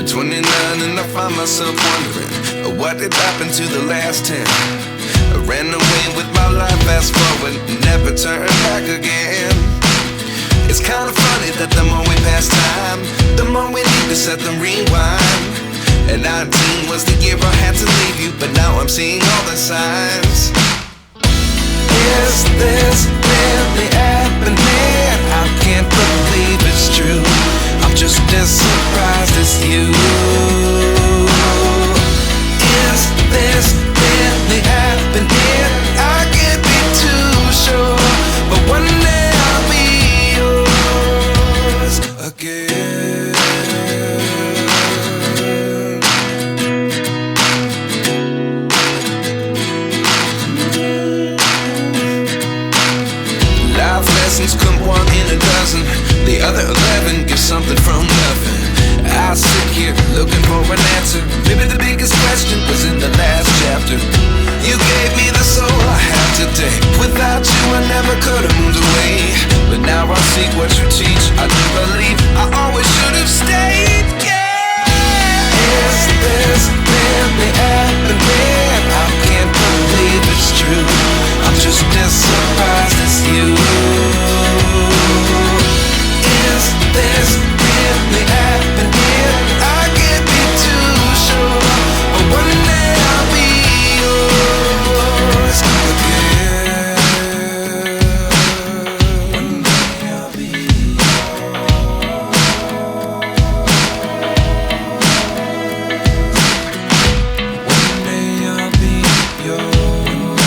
29 and I find myself wondering what did happen to the last 10. I ran away with my life, fast forward, never turn back again. It's kinda funny that the more we pass time, the more we need to set them rewind. And 19 was the year I had to leave you, but now I'm seeing all the signs. Is this really happening? I can't believe it's true. I'm just as surprised as you. Is this really happening? I can't be too sure, but one day I'll be yours again. Life lessons come one in a dozen. The other 11 give something from nothing. I sit here looking for an answer. Maybe the biggest question was in the last chapter. You gave me the soul I have today. Without you I never could have moved away. But now I see what you teach. I do believe I always should have stayed. Yeah. Is this really happening? I can't believe it's true. I'm just as surprised as you. Is this really happening? I can't be too sure, but one day I'll be yours again. One day I'll be One day I'll be yours.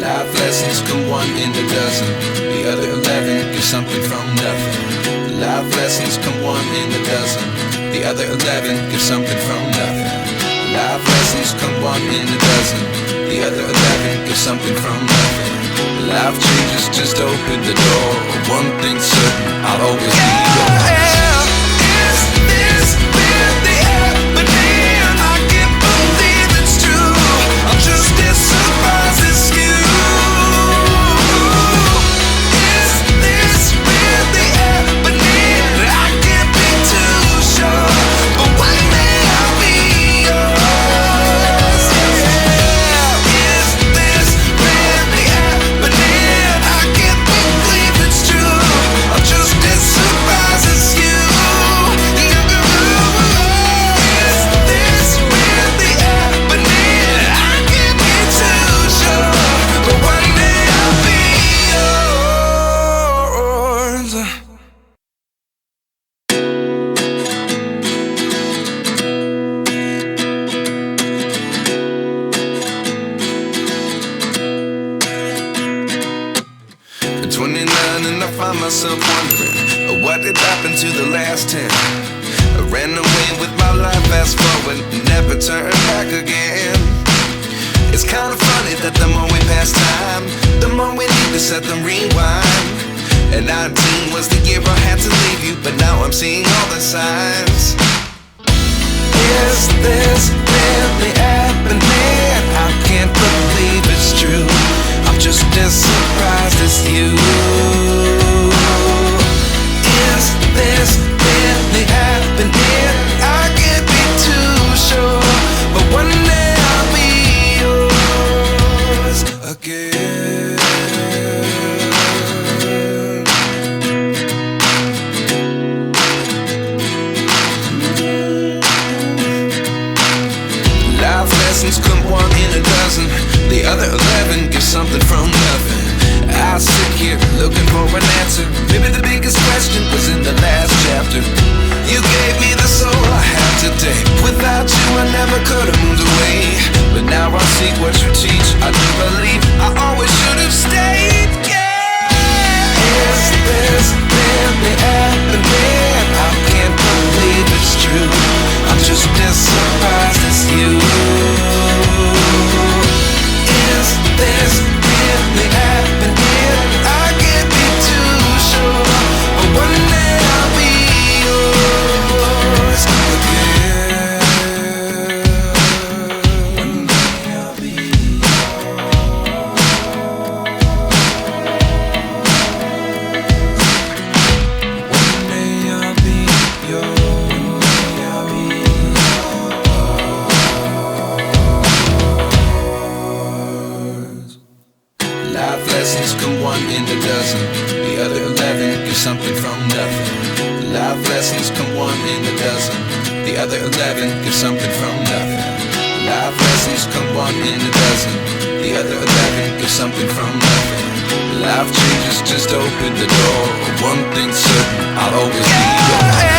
Life lessons come one in a dozen. The other 11 give something from nothing. Life lessons come one in a dozen. The other 11 give something from nothing. Life lessons come one in a dozen. The other 11 give something from nothing. Life changes just open the door. One thing's certain, I'll always be yours. Is this really happening? I can't believe it's true. I'm just as surprised as you. Is this really happening? I can't be too sure, but one day I'll be yours. Yeah. Is this really happening? I can't believe it's true. I'm just as surprised as you. Is this really happening? I can't be too sure, but one day I'll be yours. At 29 and I find myself wondering what did happen to the last 10. I ran away with my life, fast forward, never turn back again. It's kinda funny that the more we pass time, the more we need to set them rewind. And 19 was the year I had to leave you, but now I'm seeing all the signs. Is this really happening? I can't believe it's true. I'm just as surprised as you. Is this really happening? I can't be too sure, but one day I'll be yours again. Life lessons come one in a dozen. The other 11 give something from nothing. I lessons come one in a dozen. The other 11 give something from nothing. Life lessons come one in a dozen. The other 11 give something from nothing. Life lessons come one in a dozen. The other 11 give something from nothing. Life changes just open the door. One thing's certain, I'll always be yours.